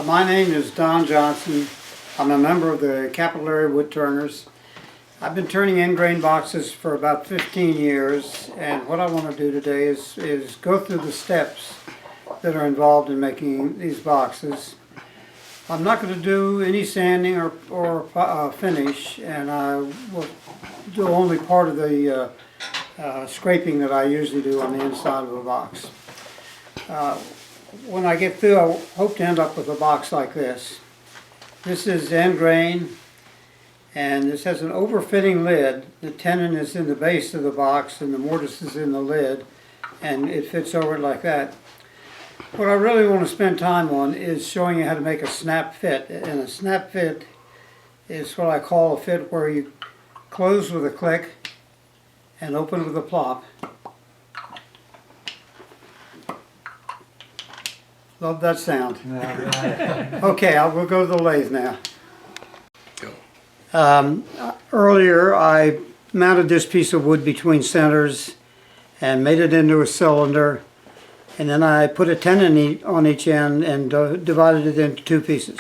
My name is Don Johnson. I'm a member of the Capital Area Woodturners. I've been turning Endgrain boxes for about 15 years, and what I want to do today is go through the steps that are involved in making these boxes. I'm not going to do any sanding or finish, and I will do only part of the scraping that I usually do on the inside of a box. When I get through, I hope to end up with a box like this. This is Endgrain, and this has an overfitting lid. The tenon is in the base of the box and the mortise is in the lid, and it fits over it like that. What I really want to spend time on is showing you how to make a snap fit. And a snap fit is what I call a fit where you close with a click and open with a plop. Love that sound. Okay, we'll go to the lathe now. Earlier I mounted this piece of wood between centers and made it into a cylinder, and then I put a tenon on each end and divided it into two pieces.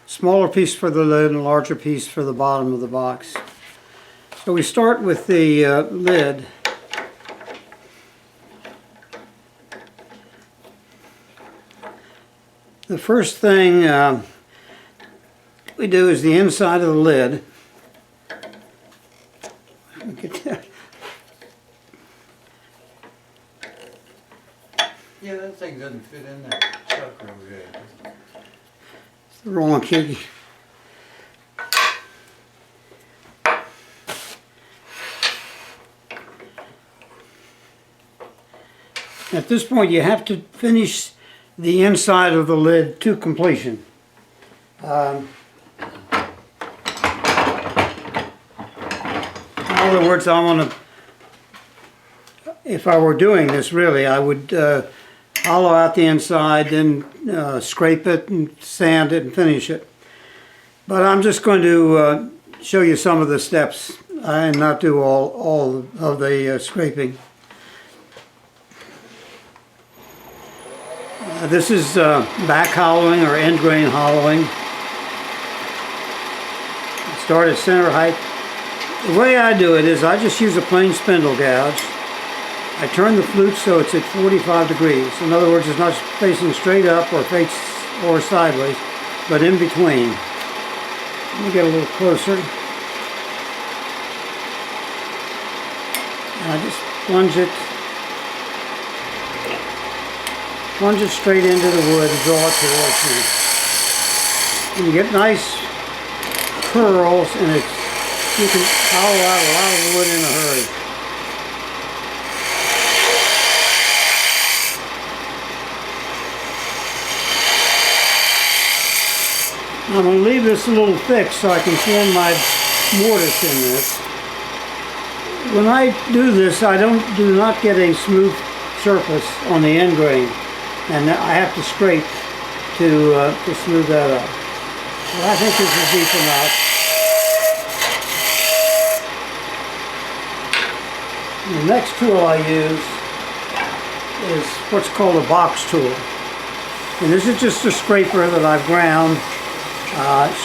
Smaller piece for the lid and a larger piece for the bottom of the box. So we start with the lid. The first thing we do is the inside of the lid. Yeah, that thing doesn't fit in that sucker over there. It's the wrong key. At this point you have to finish the inside of the lid to completion. In other words, if I were doing this really, I would hollow out the inside, then scrape it and sand it and finish it. But I'm just going to show you some of the steps and not do all of the scraping. This is back hollowing or Endgrain hollowing. Start at center height. The way I do it is I just use a plain spindle gouge. I turn the flute so it's at 45 degrees. In other words, it's not facing straight up or sideways, but in between. Let me get a little closer. And I just plunge it straight into the wood and draw it towards me. And you get nice curls, and you can hollow out a lot of wood in a hurry. I'm going to leave this a little thick so I can form my mortise in this. When I do this, I do not get a smooth surface on the end grain, and I have to scrape to smooth that up. But I think this is deep enough. The next tool I use is what's called a box tool. And this is just a scraper that I've ground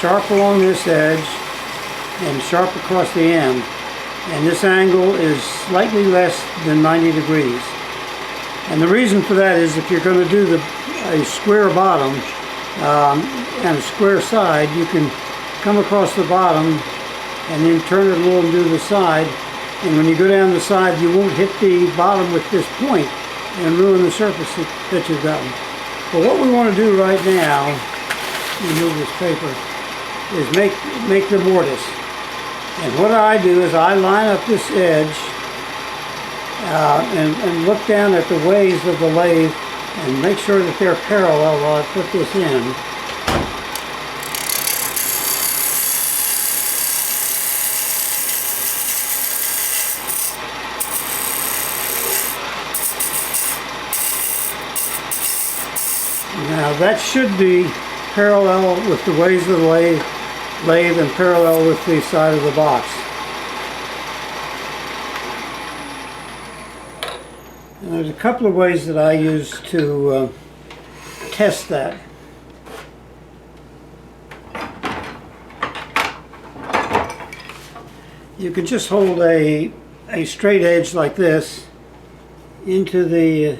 sharp along this edge and sharp across the end. And this angle is slightly less than 90 degrees. And the reason for that is if you're going to do a square bottom and a square side, you can come across the bottom and then turn it a little and do the side. And when you go down the side, you won't hit the bottom with this point and ruin the surface that you've gotten. But what we want to do right now, remove this paper, is make the mortise. And what I do is I line up this edge and look down at the ways of the lathe and make sure that they're parallel while I put this in. Now that should be parallel with the ways of the lathe and parallel with the side of the box. And there's a couple of ways that I use to test that. you can just hold a straight edge like this into the,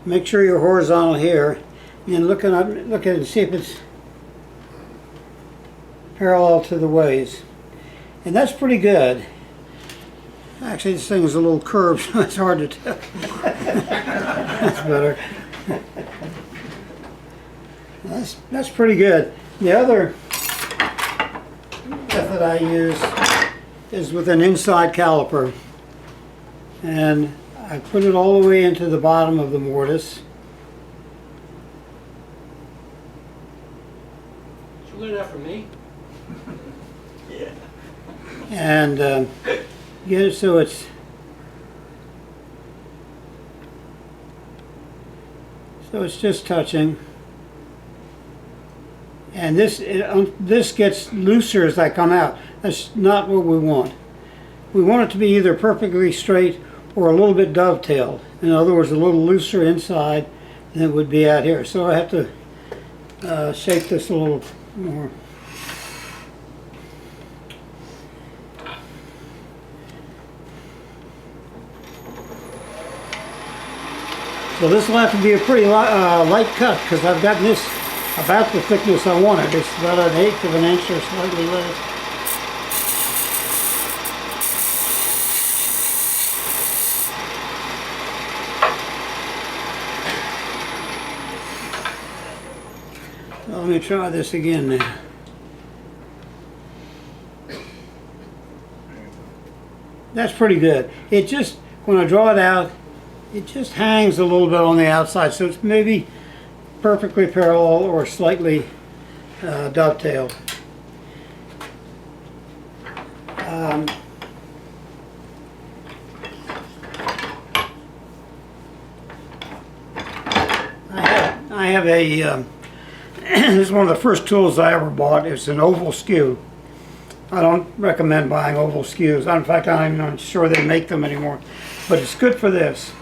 make sure you're horizontal here, and then look at it and see if it's parallel to the ways. And that's pretty good. Actually, this thing is a little curved, so it's hard to tell. That's better. That's pretty good. The other method I use is with an inside caliper. And I put it all the way into the bottom of the mortise. Did you learn that from me? Yeah. And get it so it's just touching. And this gets looser as I come out. That's not what we want. We want it to be either perfectly straight or a little bit dovetailed. In other words, a little looser inside than it would be out here. So I have to shape this a little more. So this will have to be a pretty light cut because I've gotten this about the thickness I wanted. It's about 1/8 of an inch or slightly less. So let me try this again now. That's pretty good. It just, when I draw it out, it just hangs a little bit on the outside, so it's maybe perfectly parallel or slightly dovetailed. I have a this is one of the first tools I ever bought. It's an oval skew. I don't recommend buying oval skews. In fact, I'm not sure they make them anymore, but it's good for this.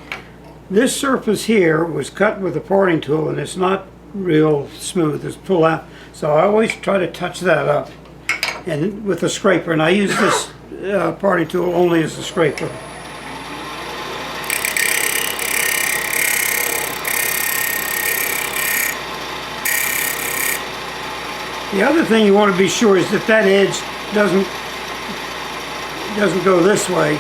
This surface here was cut with a parting tool, and it's not real smooth. It's pull out, so I always try to touch that up, and with a scraper. And I use this parting tool only as a scraper. The other thing you want to be sure is that that edge doesn't go this way.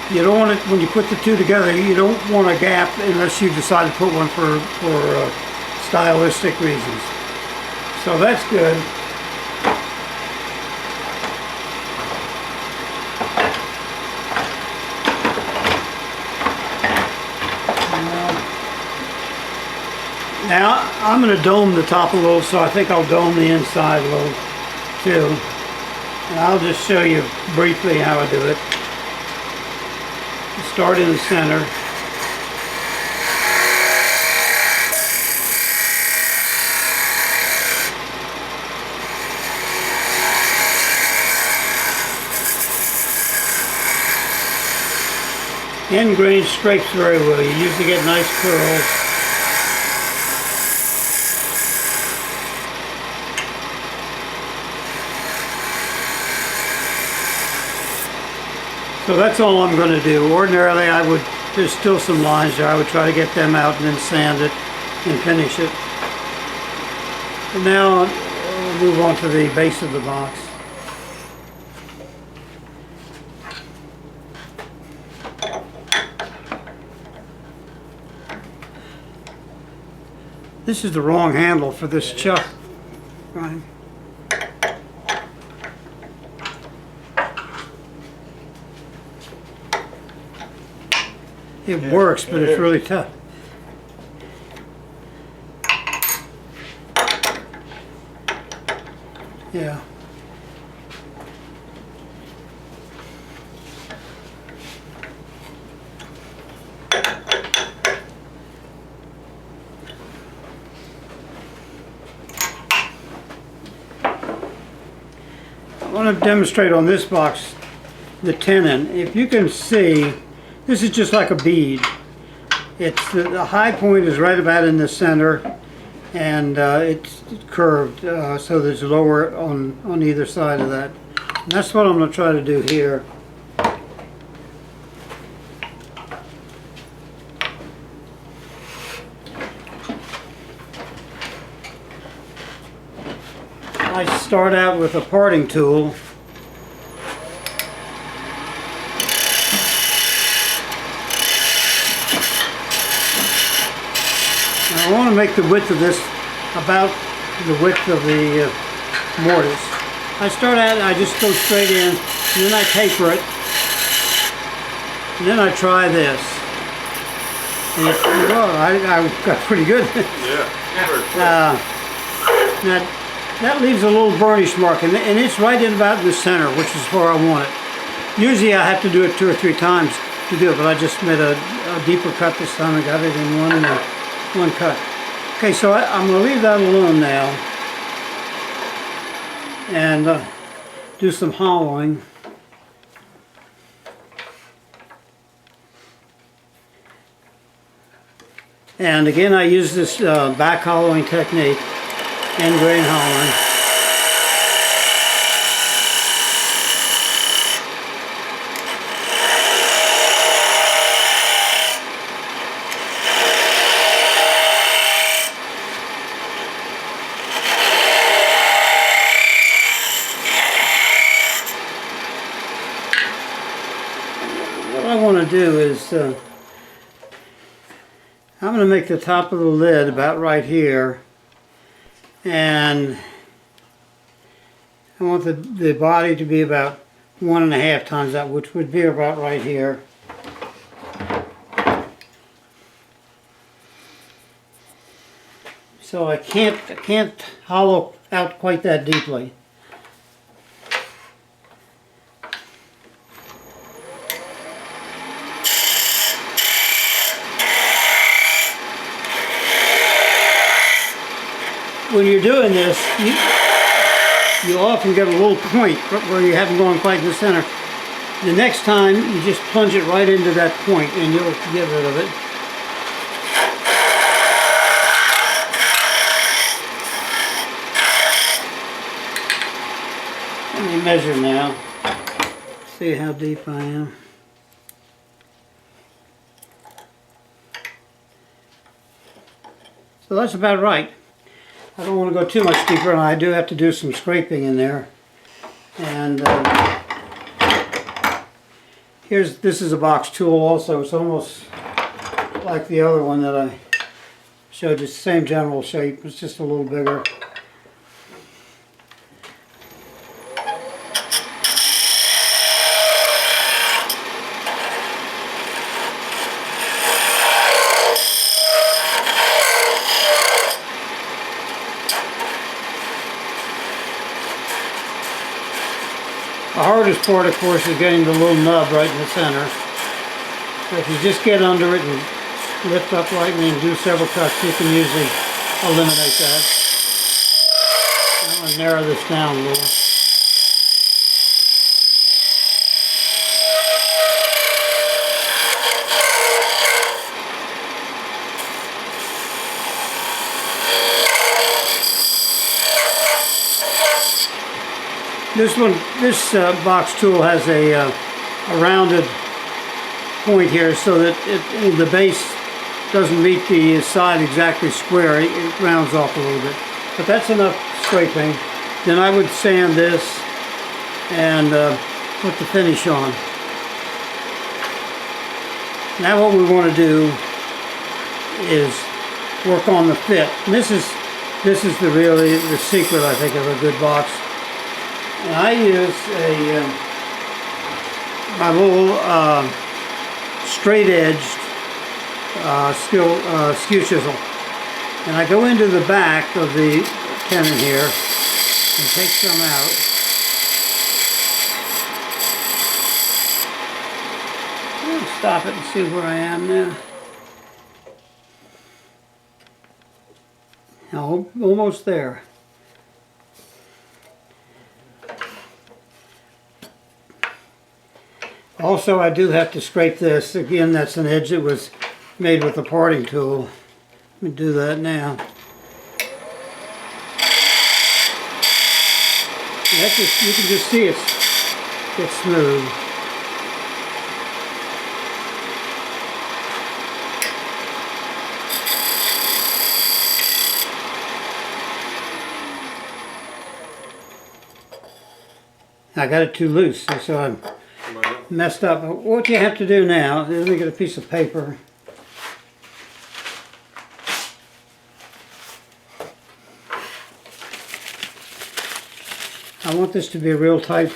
You don't want it, when you put the two together, you don't want a gap unless you decide to put one for stylistic reasons. So that's good. Now I'm going to dome the top a little, so I think I'll dome the inside a little too. And I'll just show you briefly how I do it. Start in the center. End grain scrapes very well. You usually get nice curls. So that's all I'm going to do. Ordinarily there's still some lines there. I would try to get them out and then sand it and finish it. And now we'll move on to the base of the box. This is the wrong handle for this chuck. Right. It works, but it's really tough. Yeah. I want to demonstrate on this box the tenon. If you can see, this is just like a bead. It's the high point is right about in the center, and it's curved, so there's lower on either side of that. And that's what I'm going to try to do here. I start out with a parting tool. I want to make the width of this about the width of the mortise. I start out, I just go straight in, and then I taper it, and then I try this. And I got pretty good. Yeah. Now, that leaves a little burnish mark, and it's right in about the center, which is where I want it. Usually I have to do it 2 or 3 times to do it, but I just made a deeper cut this time and got it in one cut. Okay, so I'm going to leave that alone now and do some hollowing. And again, I use this back hollowing technique, Endgrain Hollowing. What I want to do is I'm going to make the top of the lid about right here, and I want the body to be about 1.5 times that, which would be about right here. So I can't hollow out quite that deeply. When you're doing this, you often get a little point where you haven't gone quite in the center. The next time, you just plunge it right into that point and you'll get rid of it. Let me measure now, see how deep I am. So that's about right. I don't want to go too much deeper, and I do have to do some scraping in there. And this is a box tool also. It's almost like the other one that I showed you. It's the same general shape. It's just a little bigger. The hardest part, of course, is getting the little nub right in the center. So if you just get under it and lift up lightly and do several cuts, you can usually eliminate that. I'm going to narrow this down a little. This box tool has a rounded point here, so that the base doesn't meet the side exactly square. It rounds off a little bit. But that's enough scraping. Then I would sand this and put the finish on. Now what we want to do is work on the fit. And this is really the secret, I think, of a good box. And I use my little straight-edged skew chisel, and I go into the back of the tenon here and take some out. I'll stop it and see where I am now. Oh, almost there. Also, I do have to scrape this. Again, that's an edge that was made with a parting tool. Let me do that now. And you can just see it's get smooth. I got it too loose, so I messed up. What you have to do now is let me get a piece of paper. I want this to be real tight.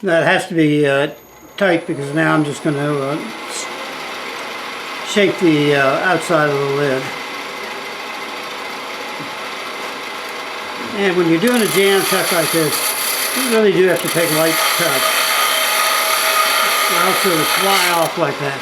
That has to be tight because now I'm just going to shape the outside of the lid. And when you're doing a jam tuck like this, you really do have to take light touch, or else it'll fly off like that.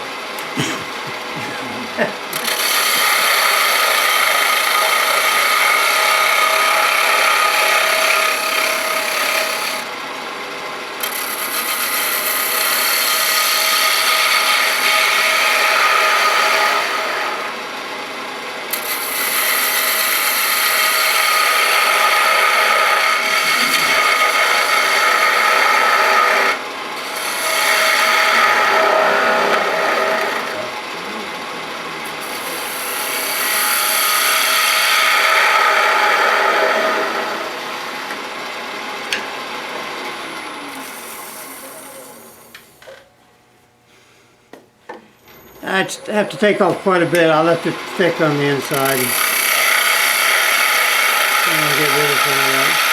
I have to take off quite a bit. I left it thick on the inside. I'll get rid of some of that.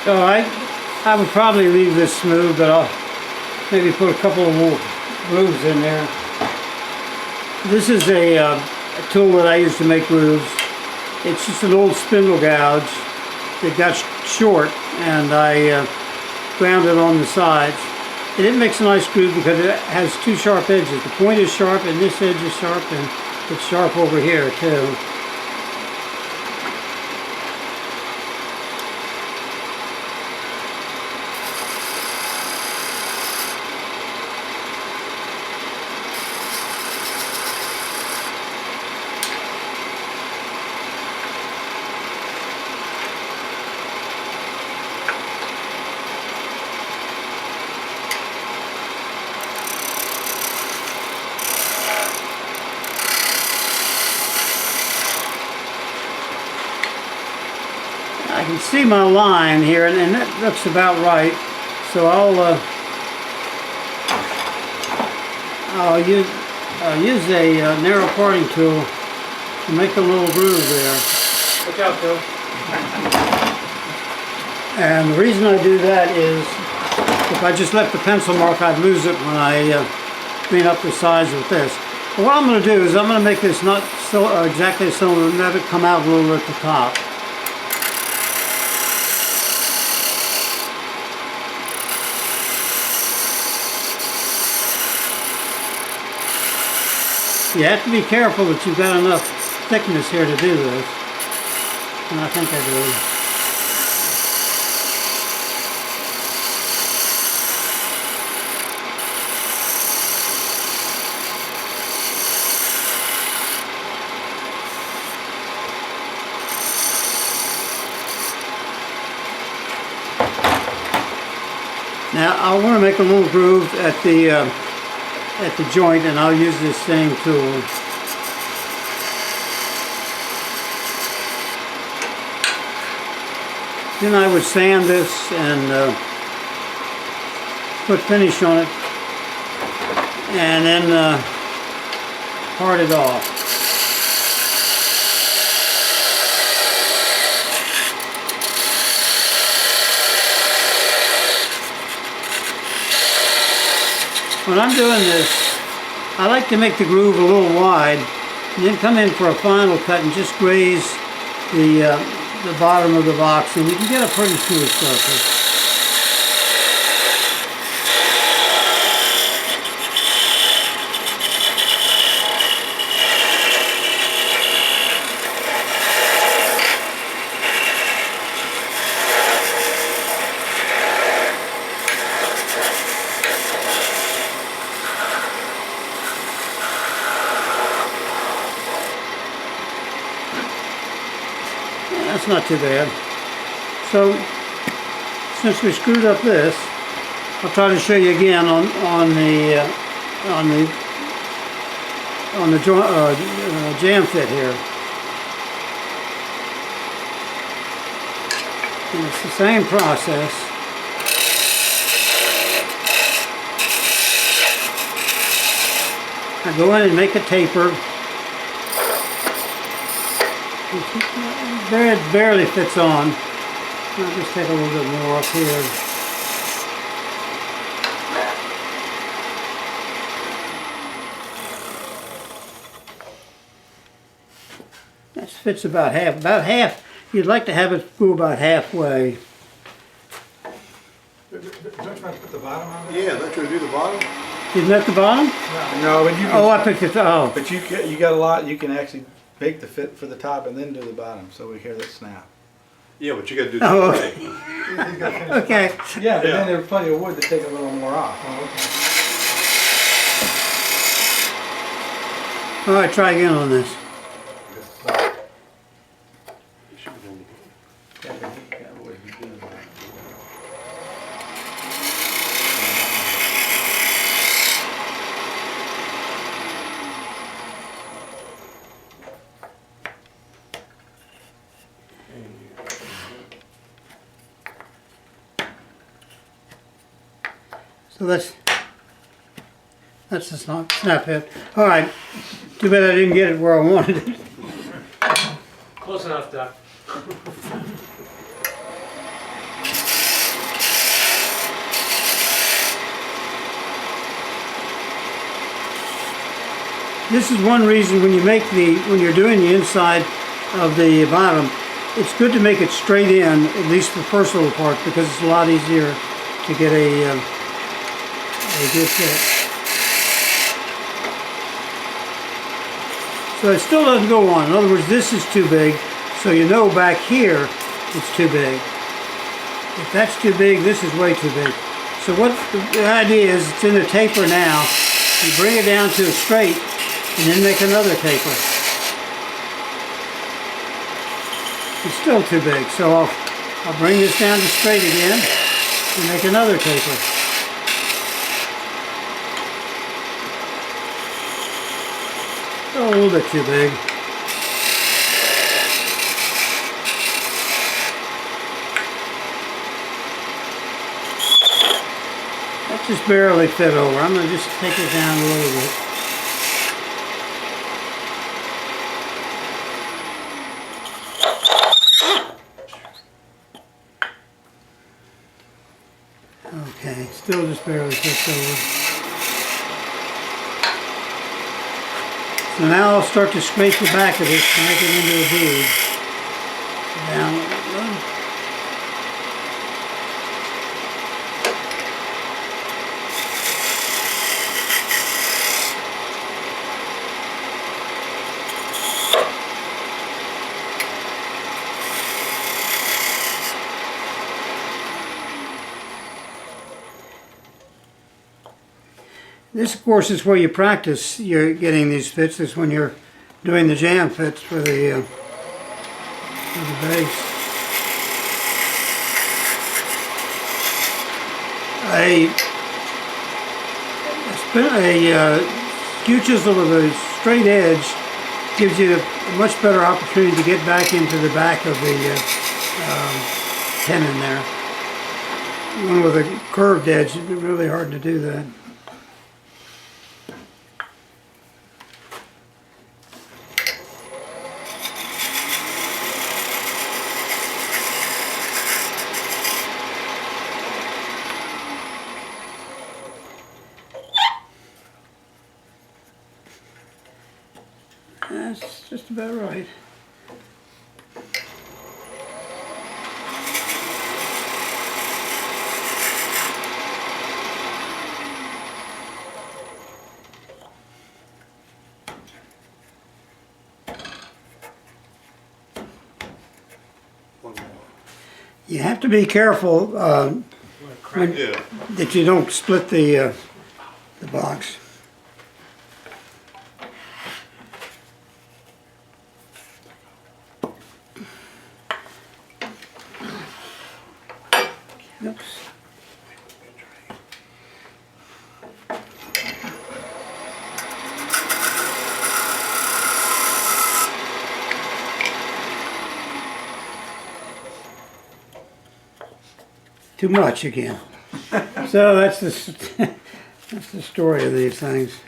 So I would probably leave this smooth, but I'll maybe put a couple of more grooves in there. This is a tool that I use to make grooves. It's just an old spindle gouge that got short, and I ground it on the sides. And it makes a nice groove because it has two sharp edges. The point is sharp, and this edge is sharp, and it's sharp over here too. I can see my line here, and that looks about right. So I'll use a narrow parting tool to make a little groove there. Look out, Phil. And the reason I do that is if I just left the pencil mark, I'd lose it when I clean up the sides with this. But what I'm going to do is I'm going to make this not so exactly so and let it come out a little at the top. You have to be careful that you've got enough thickness here to do this. And I think I do. Now I want to make a little groove at the joint, and I'll use this same tool. Then I would sand this and put finish on it, and then part it off. When I'm doing this, I like to make the groove a little wide and then come in for a final cut and just graze the bottom of the box, and you can get a pretty smooth surface. That's not too bad. So, since we screwed up this, I'll try to show you again on the jam fit here. And it's the same process. I go in and make a taper. It barely fits on. I'll just take a little bit more up here. That fits about half. About half. You'd like to have it go about halfway. Don't you want to put the bottom on there? Yeah, don't you do the bottom? Isn't that the bottom? No, but you can, Oh, I picked it. Oh. but you got a lot. You can actually make the fit for the top and then do the bottom, so we hear that snap. Yeah, but you gotta do Oh, the okay. thing. Okay. Yeah, but Yeah. then there's plenty of wood to take a little more off. Oh, okay. All right, try again on this. So that's the snap hit. All right. Too bad I didn't get it where I wanted it. Close enough, Doc. This is one reason when you're doing the inside of the bottom, it's good to make it straight in, at least the first little part, because it's a lot easier to get a good fit. So it still doesn't go on. In other words, this is too big, so you know back here it's too big. If that's too big, this is way too big. So what the idea is, it's in a taper now. You bring it down to a straight, and then make another taper. It's still too big, so I'll bring this down to straight again and make another taper. A little bit too big. That just barely fit over. I'm going to just take it down a little bit. Okay, still just barely fits over. So now I'll start to scrape the back of this to make it into a bead. Down a little. This, of course, is where you practice you're getting these fits. Is when you're doing the jam fits for the base. A skew chisel with a straight edge gives you a much better opportunity to get back into the back of the tenon there. One with a curved edge, it'd be really hard to do that. That's just about right. One more. You have to be careful Yeah. that you don't split the box. Oops. Too much again. So that's that's the story of these things.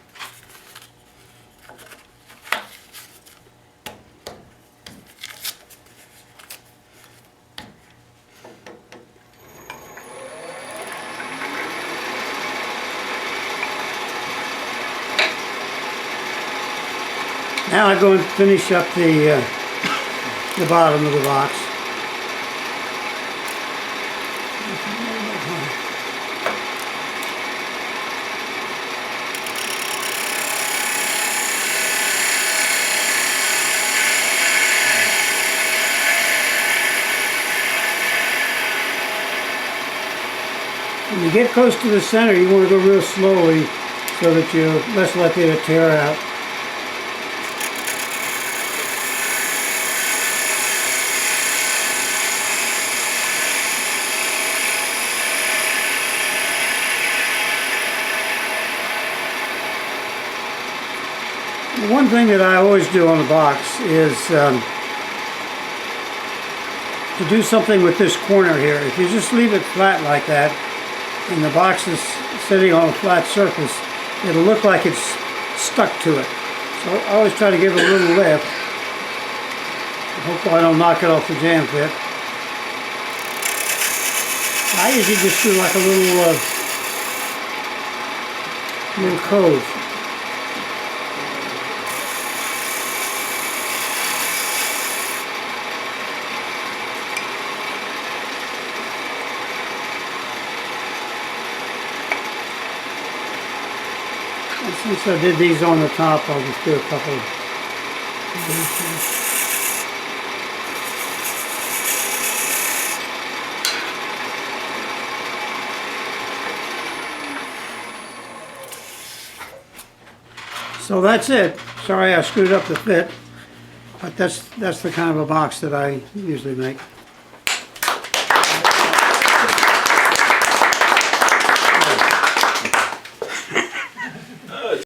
Now I go and finish up the bottom of the box. When you get close to the center, you want to go real slowly so that you're less likely to tear out. The one thing that I always do on the box is to do something with this corner here. If you just leave it flat like that, and the box is sitting on a flat surface, it'll look like it's stuck to it. So I always try to give it a little lift. Hopefully I don't knock it off the jam fit. I usually just do like a little cove. Since I did these on the top, I'll just do a couple of these here. So that's it. Sorry I screwed up the fit, but that's the kind of a box that I usually make.